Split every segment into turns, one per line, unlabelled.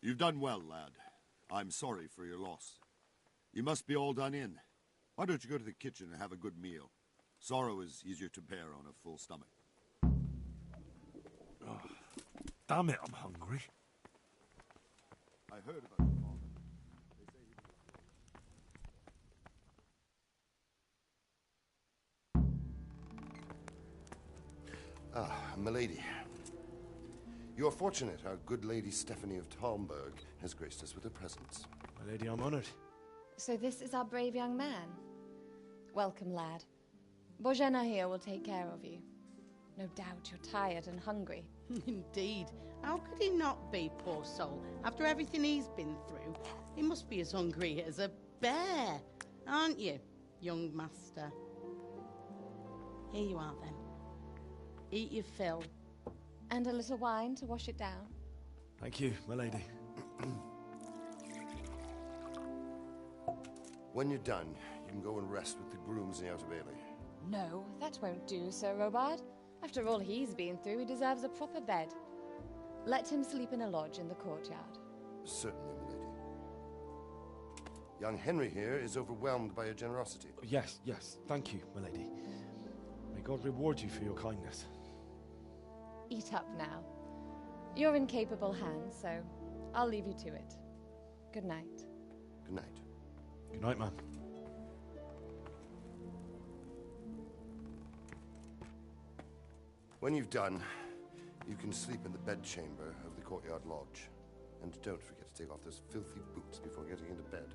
You've done well, lad. I'm sorry for your loss. You must be all done in. Why don't you go to the kitchen and have a good meal? Sorrow is easier to bear on a full stomach.
Oh, damn it, I'm hungry.
I heard about your father. They say he...
Milady. You are fortunate our good lady Stephanie of Talmberg has graced us with her presence.
My lady, I'm honored.
So this is our brave young man. Welcome, lad. Bojena here will take care of you. No doubt you're tired and hungry.
Indeed. How could he not be, poor soul? After everything he's been through, he must be as hungry as a bear. Aren't you, young master? Here you are, then. Eat your fill.
And a little wine to wash it down.
Thank you, my lady.
When you're done, you can go and rest with the grooms in the Outer Bailey.
No, that won't do, Sir Robard. After all he's been through, he deserves a proper bed. Let him sleep in a lodge in the courtyard.
Certainly, milady. Young Henry here is overwhelmed by your generosity.
Yes, yes. Thank you, my lady. May God reward you for your kindness.
Eat up now. You're in capable hands, so I'll leave you to it. Good night.
Good night.
Good night, man.
When you've done, you can sleep in the bedchamber of the courtyard lodge. And don't forget to take off those filthy boots before getting into bed.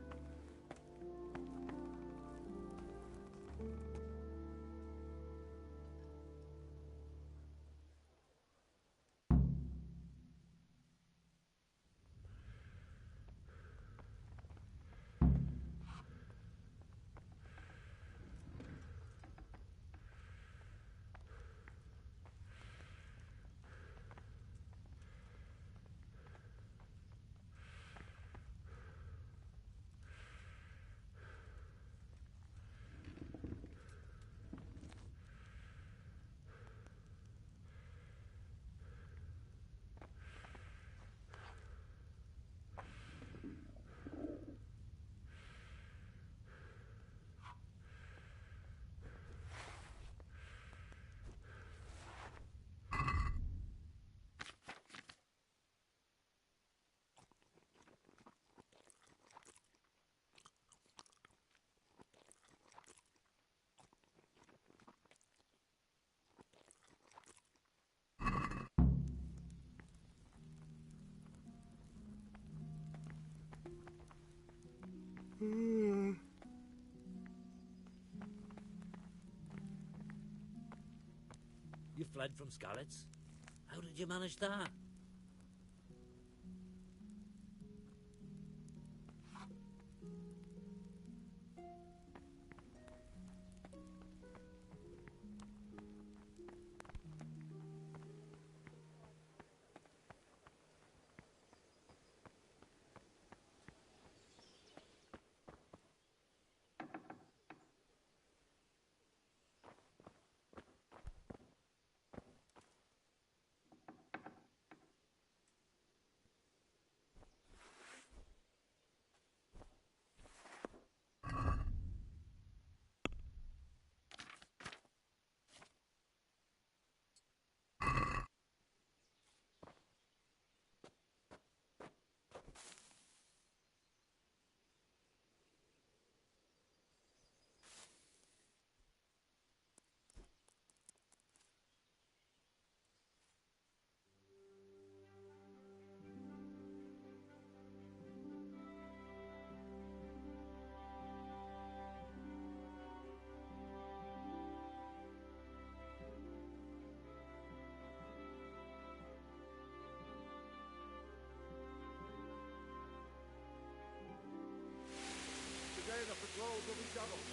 You fled from Scarlet's? How did you manage that?
Today the patrols will be doubled.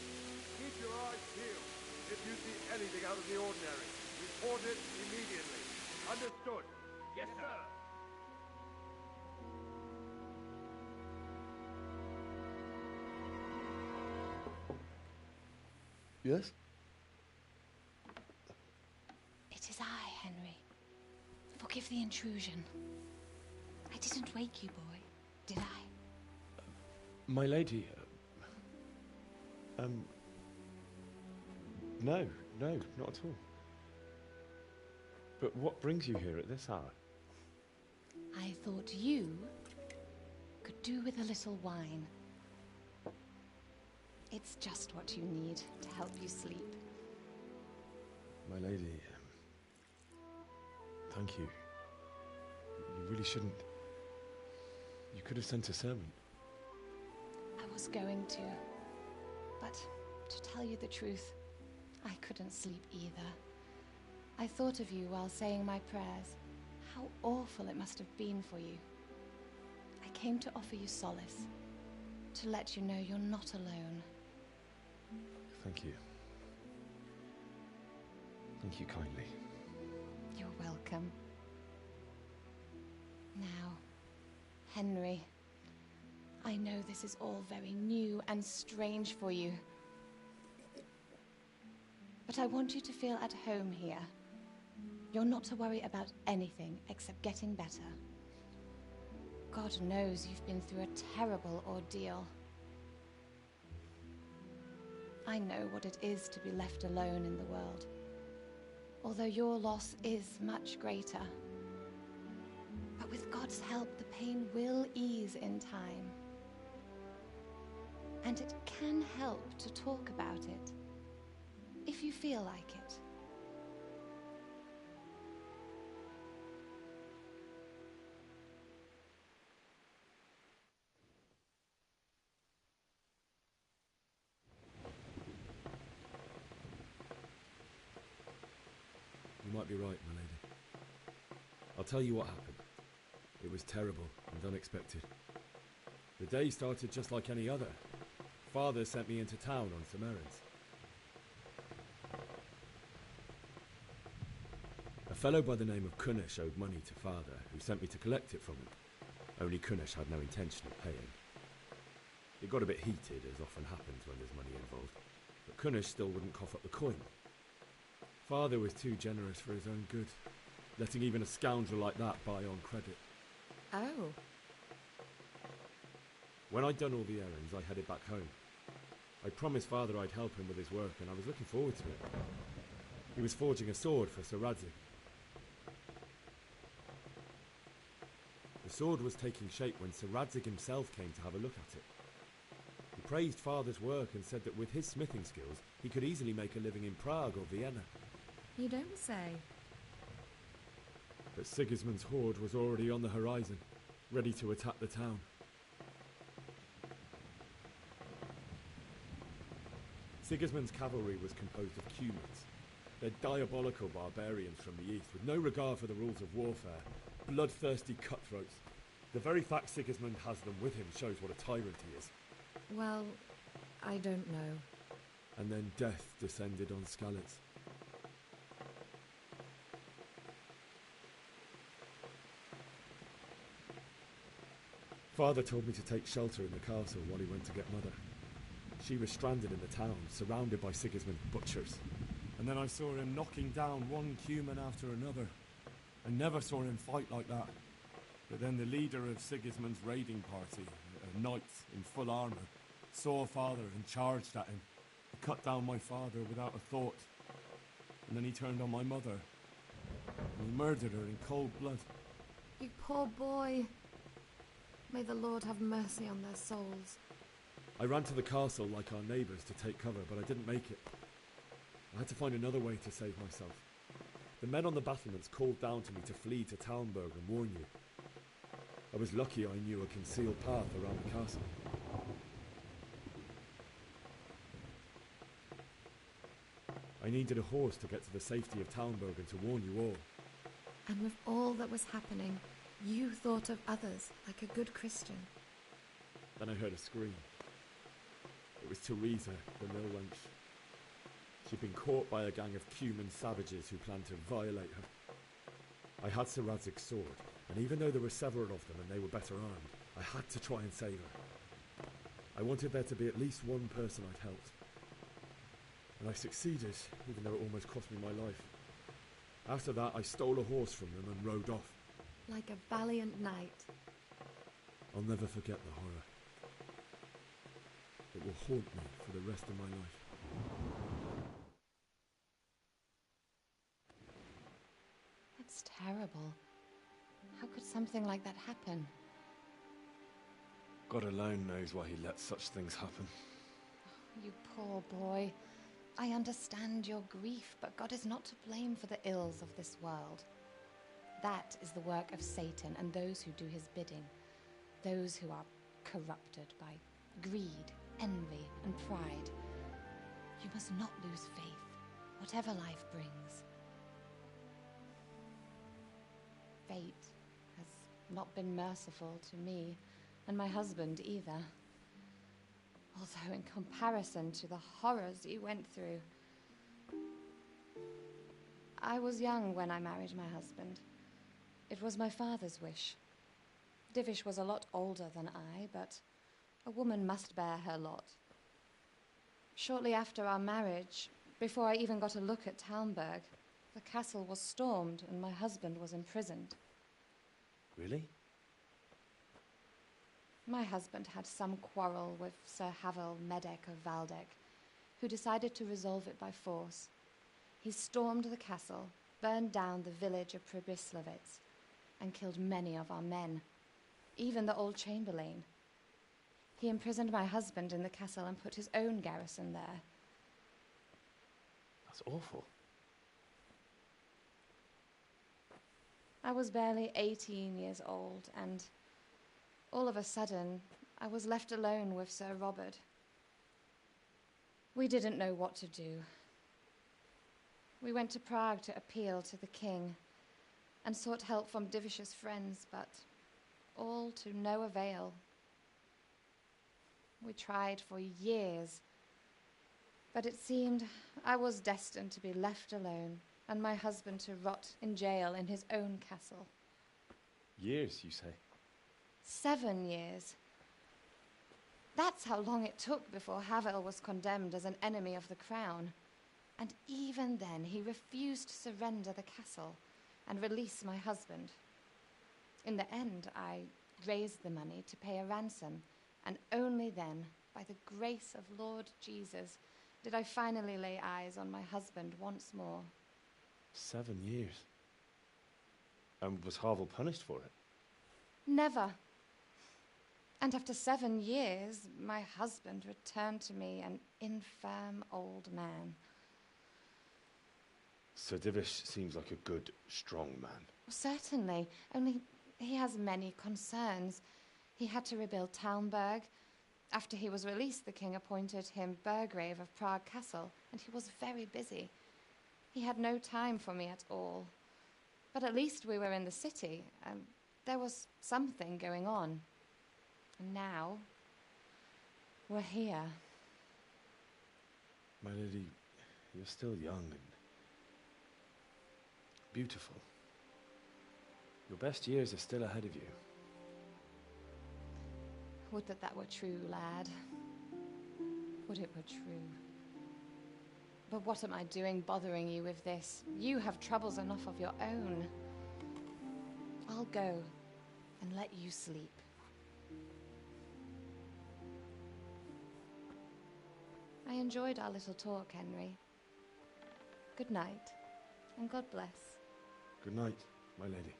Keep your eyes peeled. If you see anything out of the ordinary, report it immediately. Understood? Yes, sir.
Yes?
It is I, Henry. Forgive the intrusion. I didn't wake you, boy. did I?
My lady, no, not at all. But what brings you here at this hour?
I thought you could do with a little wine. It's just what you need to help you sleep.
My lady, thank you. You really shouldn't. You could have sent a servant.
I was going to, but to tell you the truth, I couldn't sleep either. I thought of you while saying my prayers. How awful it must have been for you. I came to offer you solace, to let you know you're not alone.
Thank you. Thank you kindly.
You're welcome. Now, Henry, I know this is all very new and strange for you, but I want you to feel at home here. You're not to worry about anything except getting better. God knows you've been through a terrible ordeal. I know what it is to be left alone in the world, although your loss is much greater. But with God's help, the pain will ease in time. And it can help to talk about it, if you feel like it.
You might be right, my lady. I'll tell you what happened. It was terrible and unexpected. The day started just like any other. Father sent me into town on some errands. A fellow by the name of Kunish owed money to Father, who sent me to collect it from him. Only Kunish had no intention of paying. It got a bit heated, as often happens when there's money involved, but Kunish still wouldn't cough up the coin. Father was too generous for his own good, letting even a scoundrel like that buy on credit.
Oh.
When I'd done all the errands, I headed back home. I promised Father I'd help him with his work, and I was looking forward to it. He was forging a sword for Sir Radzig. The sword was taking shape when Sir Radzig himself came to have a look at it. He praised Father's work and said that with his smithing skills, he could easily make a living in Prague or Vienna.
You don't say.
But Sigismund's horde was already on the horizon, ready to attack the town. Sigismund's cavalry was composed of Cumans. They're diabolical barbarians from the east, with no regard for the rules of warfare, bloodthirsty cutthroats. The very fact Sigismund has them with him shows what a tyrant he is.
Well, I don't know.
And then death descended on Skalitz. Father told me to take shelter in the castle while he went to get Mother. She was stranded in the town, surrounded by Sigismund's butchers. And then I saw him knocking down one Cuman after another. I never saw him fight like that. But then the leader of Sigismund's raiding party, a knight in full armour, saw Father and charged at him. He cut down my father without a thought. And then he turned on my mother. And he murdered her in cold blood.
You poor boy. May the Lord have mercy on their souls.
I ran to the castle like our neighbours to take cover, but I didn't make it. I had to find another way to save myself. The men on the battlements called down to me to flee to Talmberg and warn you. I was lucky I knew a concealed path around the castle. I needed a horse to get to the safety of Talmberg and to warn you all.
And with all that was happening, you thought of others like a good Christian.
Then I heard a scream. It was Teresa, the mill wench. She'd been caught by a gang of Cuman savages who planned to violate her. I had Sir Radzig's sword, and even though there were several of them and they were better armed, I had to try and save her. I wanted there to be at least one person I'd helped. And I succeeded, even though it almost cost me my life. After that, I stole a horse from them and rode off.
Like a valiant knight.
I'll never forget the horror. It will haunt me for the rest of my life.
That's terrible. How could something like that happen?
God alone knows why he lets such things happen.
You poor boy. I understand your grief, but God is not to blame for the ills of this world. That is the work of Satan and those who do his bidding. Those who are corrupted by greed, envy, and pride. You must not lose faith, whatever life brings. Fate has not been merciful to me, and my husband either. Although in comparison to the horrors you went through. I was young when I married my husband. It was my father's wish. Divish was a lot older than I, but a woman must bear her lot. Shortly after our marriage, before I even got a look at Talmberg, the castle was stormed and my husband was imprisoned.
Really?
My husband had some quarrel with Sir Havel Medek of Valdek, who decided to resolve it by force. He stormed the castle, burned down the village of Pribyslavitz, and killed many of our men, even the old chamberlain. He imprisoned my husband in the castle and put his own garrison there.
That's awful.
I was barely 18 years old, and all of a sudden, I was left alone with Sir Robert. We didn't know what to do. We went to Prague to appeal to the king and sought help from Divish's friends, but all to no avail. We tried for years, but it seemed I was destined to be left alone and my husband to rot in jail in his own castle.
Years, you say?
7 years. That's how long it took before Havel was condemned as an enemy of the crown. And even then, he refused to surrender the castle and release my husband. In the end, I raised the money to pay a ransom, and only then, by the grace of Lord Jesus, did I finally lay eyes on my husband once more.
7 years? And was Havel punished for it?
Never. And after 7 years, my husband returned to me an infirm old man.
Sir Divish seems like a good, strong man.
Certainly, only he has many concerns. He had to rebuild Talmberg. After he was released, the king appointed him Burgrave of Prague Castle, and he was very busy. He had no time for me at all. But at least we were in the city, and there was something going on. And now, we're here.
My lady, you're still young and beautiful. Your best years are still ahead of you.
Would that that were true, lad. Would it were true. But what am I doing bothering you with this? You have troubles enough of your own. I'll go and let you sleep. I enjoyed our little talk, Henry. Good night, and God bless.
Good night, my lady.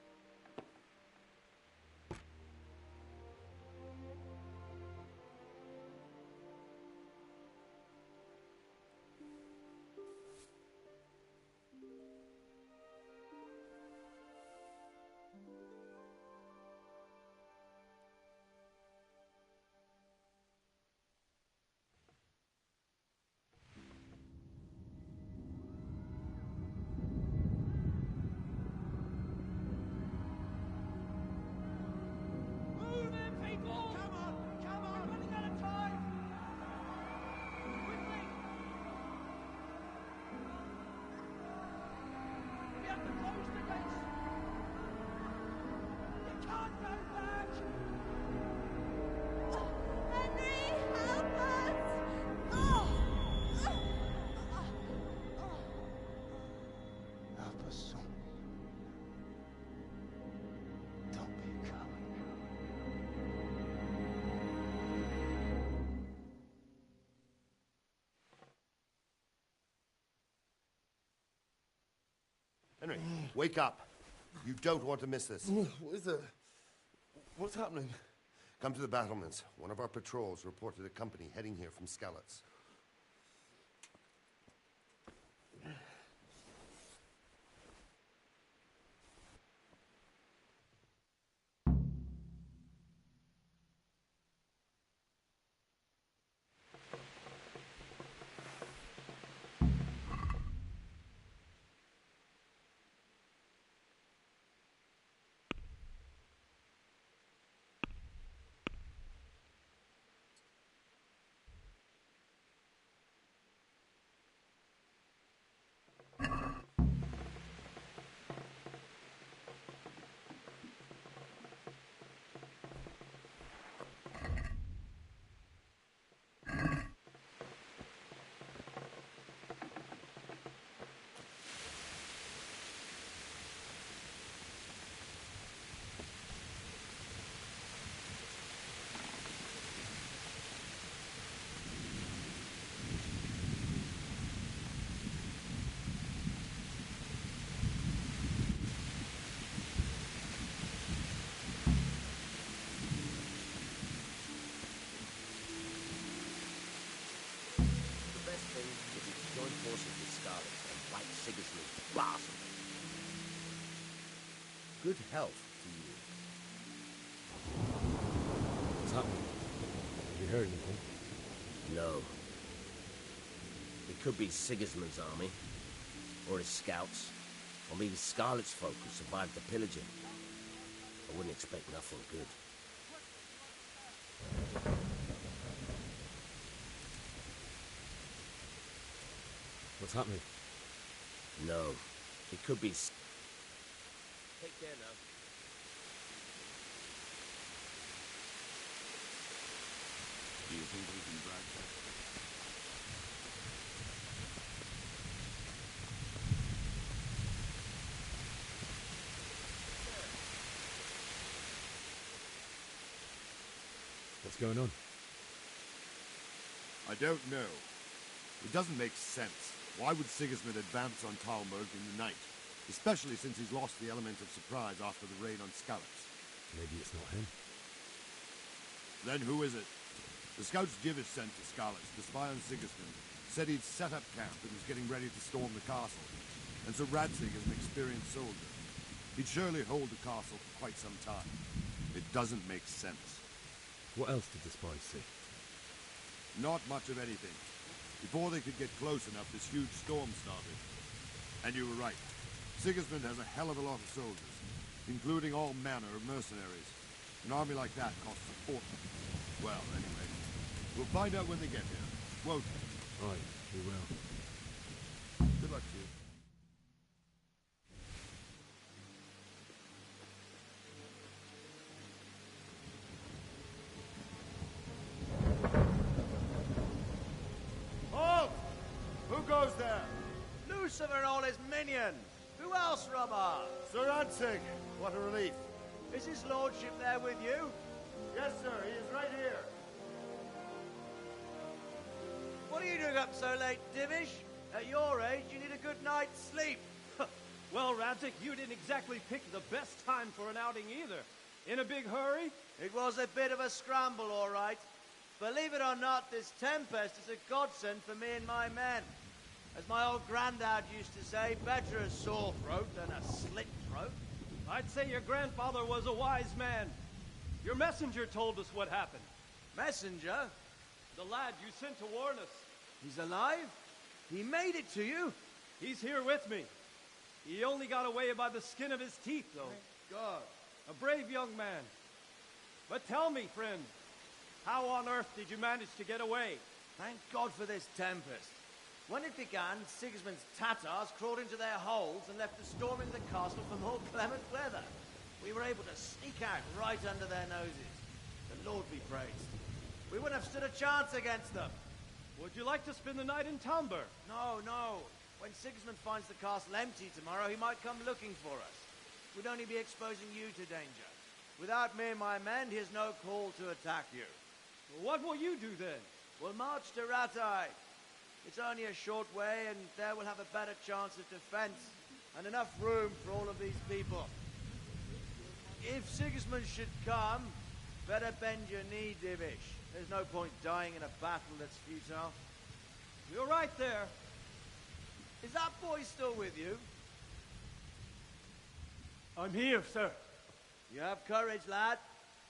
Henry, wake up. You don't want to miss this.
What is it? What's happening?
Come to the battlements. One of our patrols reported a company heading here from Skalitz.
Join forces with Scarlet and fight Sigismund's blast. Good health to you.
What's happening? Have you heard anything?
No. It could be Sigismund's army, or his scouts, or maybe Scarlet's folk who survived the pillaging. I wouldn't expect nothing good.
What's happening?
No. It could be... Take care now.
Do you think we can drag that?
What's going on?
I don't know. It doesn't make sense. Why would Sigismund advance on Talmberg in the night? Especially since he's lost the element of surprise after the raid on Skalitz.
Maybe it's not him.
Then who is it? The scouts Divish sent to Skalitz to spy on Sigismund said he'd set up camp and was getting ready to storm the castle. And so Radzig is an experienced soldier. He'd surely hold the castle for quite some time. It doesn't make sense.
What else did the spies see?
Not much of anything. Before they could get close enough, this huge storm started. And you were right. Sigismund has a hell of a lot of soldiers, including all manner of mercenaries. An army like that costs a fortune. Well, anyway, we'll find out when they get here, won't we?
Right, we will.
Good luck to you. Halt! Who goes there?
Lucifer and all his minions. Who else, Robber?
Sir Radzig. What a relief.
Is his lordship there with you?
Yes, sir. He is right here.
What are you doing up so late, Divish? At your age, you need a good night's sleep.
Well, Radzig, you didn't exactly pick the best time for an outing either. In a big hurry?
It was a bit of a scramble, all right. Believe it or not, this tempest is a godsend for me and my men. As my old granddad used to say, better a sore throat than a slit throat.
I'd say your grandfather was a wise man. Your messenger told us what happened.
Messenger?
The lad you sent to warn us.
He's alive? He made it to you?
He's here with me. He only got away by the skin of his teeth, though.
Thank God.
A brave young man. But tell me, friend, how on earth did you manage to get away?
Thank God for this tempest. When it began, Sigismund's Tatars crawled into their holes and left us storming the castle for more clement weather. We were able to sneak out right under their noses. The Lord be praised. We wouldn't have stood a chance against them.
Would you like to spend the night in Talmberg?
No, no. When Sigismund finds the castle empty tomorrow, he might come looking for us. We'd only be exposing you to danger. Without me and my men, he has no call to attack you.
What will you do then?
We'll march to Ratai. It's only a short way, and there we'll have a better chance of defense. and enough room for all of these people. If Sigismund should come, better bend your knee, Divish. There's no point dying in a battle that's futile.
You're right there.
Is that boy still with you?
I'm here, sir.
You have courage, lad.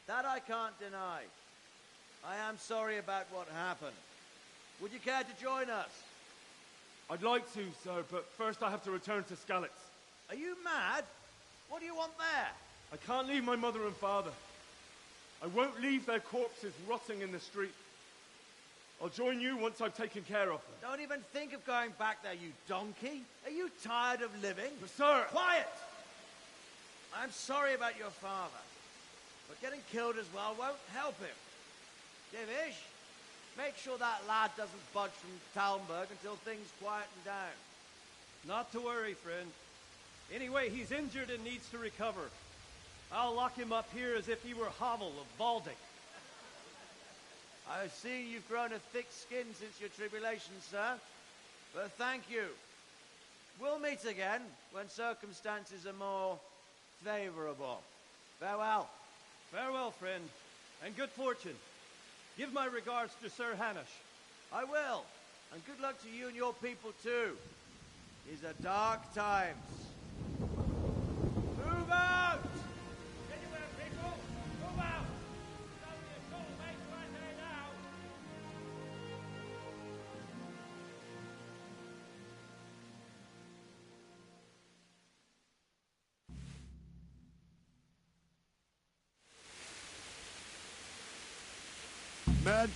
That I can't deny. I am sorry about what happened. Would you care to join us?
I'd like to, sir, but first I have to return to Skalitz.
Are you mad? What do you want there?
I can't leave my mother and father. I won't leave their corpses rotting in the street. I'll join you once I've taken care of them.
Don't even think of going back there, you donkey. Are you tired of living?
But sir!
Quiet! I'm sorry about your father, but getting killed as well won't help him. Divish, make sure that lad doesn't budge from Talmberg until things quieten down.
Not to worry, friend. Anyway, he's injured and needs to recover. I'll lock him up here as if he were Havel of Baldic.
I see you've grown a thick skin since your tribulation, sir. But thank you. We'll meet again when circumstances are more favorable. Farewell.
Farewell, friend, and good fortune. Give my regards to Sir Hanush.
I will. And good luck to you and your people, too. These are dark times. Move out!
Anywhere, people! Move out! There's only a soul mate right there now!
Men,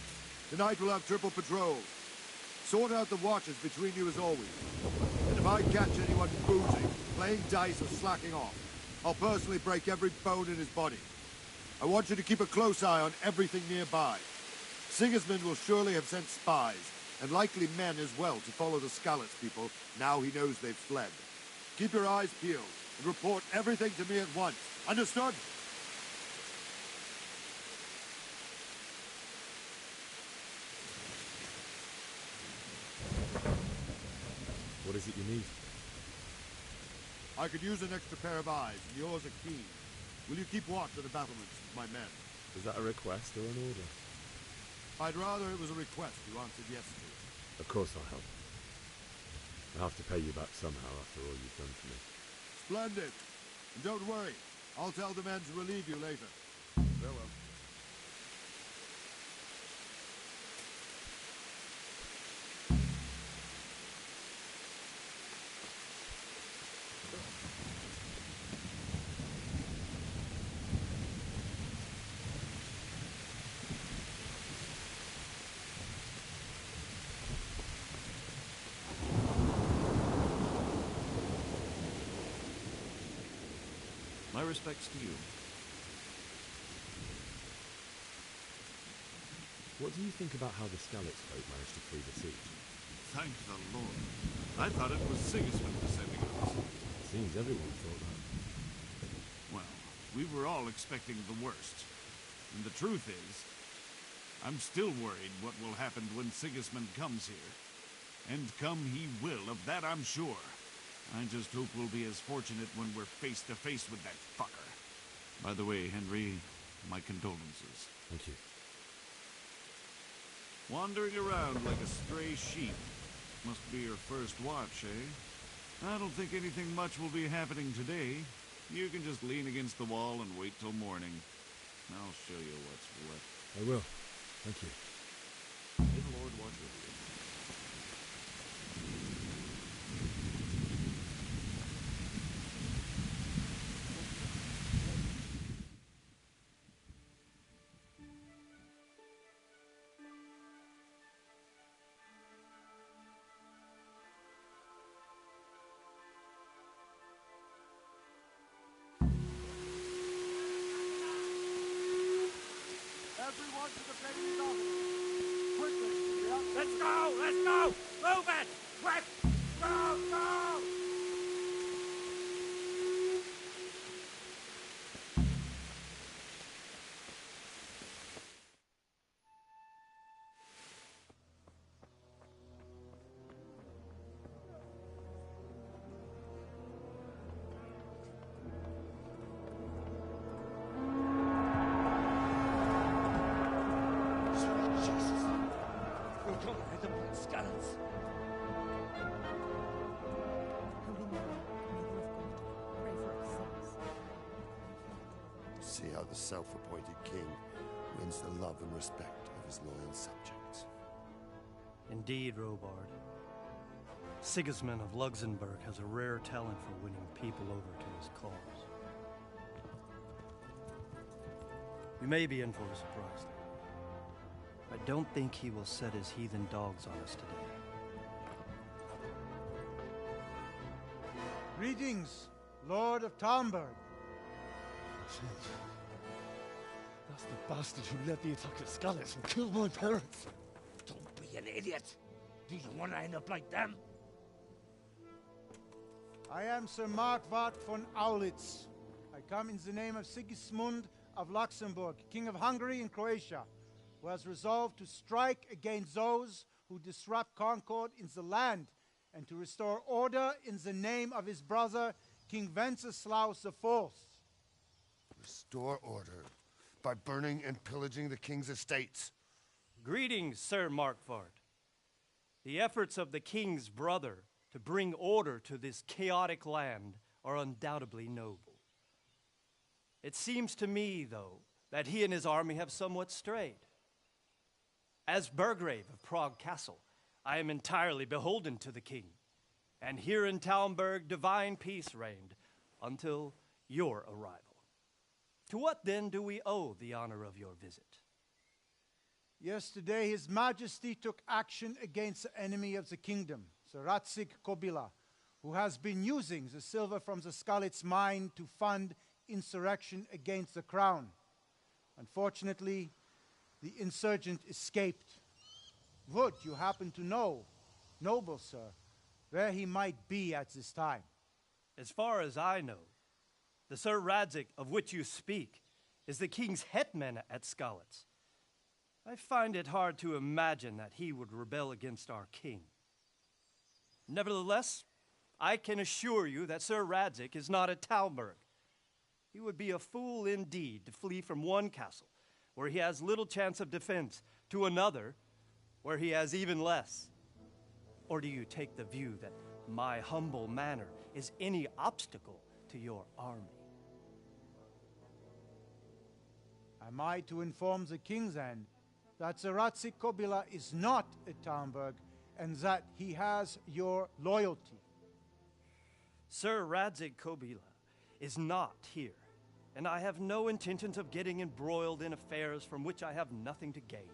tonight we'll have triple patrols. Sort out the watches between you as always. And if I catch anyone boozing, playing dice or slacking off, I'll personally break every bone in his body. I want you to keep a close eye on everything nearby. Sigismund will surely have sent spies, and likely men as well, to follow the Skalitz people now he knows they've fled. Keep your eyes peeled, and report everything to me at once. Understood?
What is it you need?
I could use an extra pair of eyes, and yours are keen. Will you keep watch of the battlements, my men?
Is that a request or an order?
I'd rather it was a request you answered yes to.
Of course I'll help. I'll have to pay you back somehow after all you've done for me.
Splendid. And don't worry, I'll tell the men to relieve you later. Farewell.
My respects to you.
What do you think about how the Skalitz folk managed to flee the siege?
Thank the Lord. I thought it was Sigismund descending on us.
Seems everyone thought that.
Well, we were all expecting the worst. And the truth is, I'm still worried what will happen when Sigismund comes here. And come he will, of that I'm sure. I just hope we'll be as fortunate when we're face to face with that fucker. By the way, Henry, my condolences.
Thank you.
Wandering around like a stray sheep. Must be your first watch, eh? I don't think anything much will be happening today. You can just lean against the wall and wait till morning. I'll show you what's what.
I will. Thank you.
May the Lord watch over you.
Everyone to the baby's office. Quickly.
Let's go! Let's go! Move it! Quick! Go! Go!
Scallops.
Holy Mary, Mother of God, pray for us sinners.
See how the self-appointed king wins the love and respect of his loyal subjects.
Indeed, Robard. Sigismund of Luxembourg has a rare talent for winning people over to his cause. We may be in for a surprise, though. I don't think he will set his heathen dogs on us today.
Greetings, Lord of Talmberg.
Shit. That's the bastard who led the attack at Scallops and killed my parents.
Don't be an idiot. Do you want to end up like them?
I am Sir Markwart von Aulitz. I come in the name of Sigismund of Luxembourg, King of Hungary and Croatia, who has resolved to strike against those who disrupt concord in the land and to restore order in the name of his brother, King Wenceslaus IV.
Restore order by burning and pillaging the king's estates.
Greetings, Sir Markwart. The efforts of the king's brother to bring order to this chaotic land are undoubtedly noble. It seems to me, though, that he and his army have somewhat strayed. As Burgrave of Prague Castle, I am entirely beholden to the king, and here in Talmberg divine peace reigned until your arrival. To what then do we owe the honor of your visit?
Yesterday, His Majesty took action against the enemy of the kingdom, Sir Ratzik Kobila, who has been using the silver from the Skalitz mine to fund insurrection against the crown. Unfortunately, the insurgent escaped. Would you happen to know, noble sir, where he might be at this time?
As far as I know, the Sir Radzik of which you speak is the king's hetman at Skalitz. I find it hard to imagine that he would rebel against our king. Nevertheless, I can assure you that Sir Radzik is not at Talmberg. He would be a fool indeed to flee from one castle, where he has little chance of defense, to another, where he has even less. Or do you take the view that my humble manner is any obstacle to your army?
Am I to inform the king then that Sir Ratzik Kobila is not at Talmberg and that he has your loyalty?
Sir Radzik Kobila is not here, and I have no intentions of getting embroiled in affairs from which I have nothing to gain.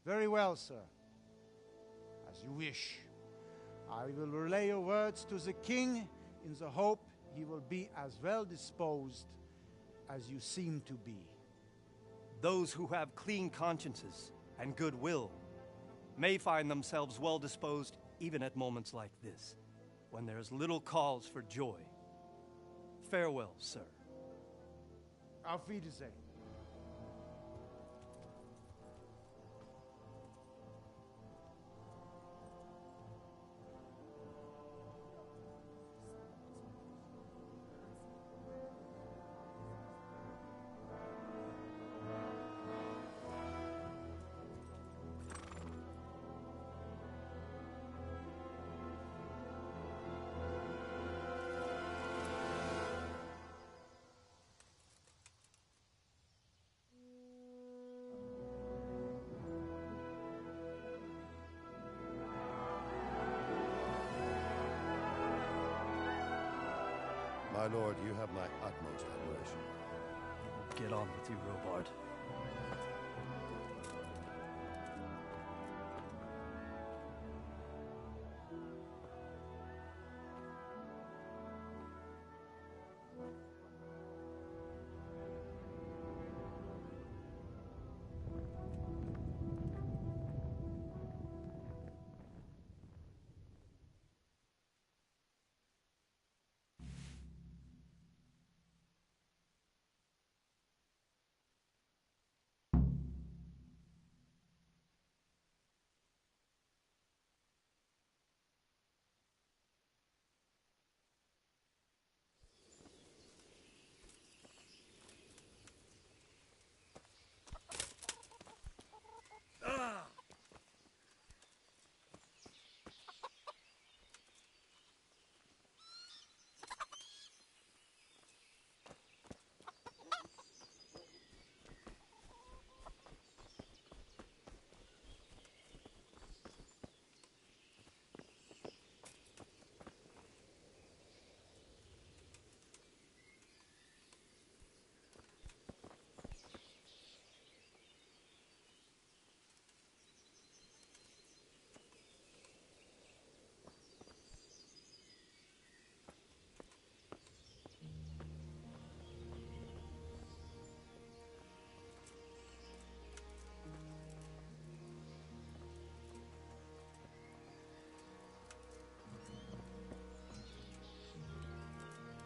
Very well, sir. As you wish. I will relay your words to the king in the hope he will be as well disposed as you seem to be.
Those who have clean consciences and goodwill may find themselves well disposed even at moments like this, when there is little cause for joy. Farewell, sir.
Auf Wiedersehen.
My lord, you have my utmost admiration.
Get on with you, Robard.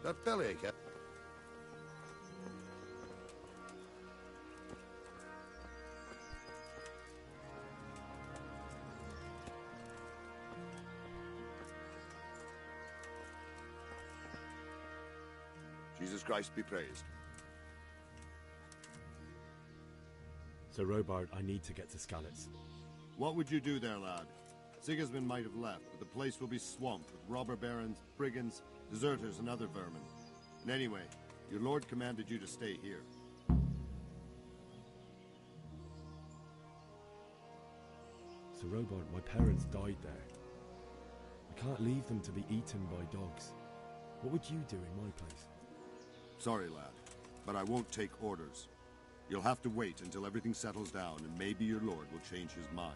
That bellyache, eh? Jesus Christ be praised.
Sir Robard, I need to get to Skalitz.
What would you do there, lad? Sigismund might have left, but the place will be swamped with robber barons, brigands, deserters, and other vermin. And anyway, your lord commanded you to stay here.
Sir Robard, my parents died there. I can't leave them to be eaten by dogs. What would you do in my place?
Sorry, lad, but I won't take orders. You'll have to wait until everything settles down, and maybe your lord will change his mind.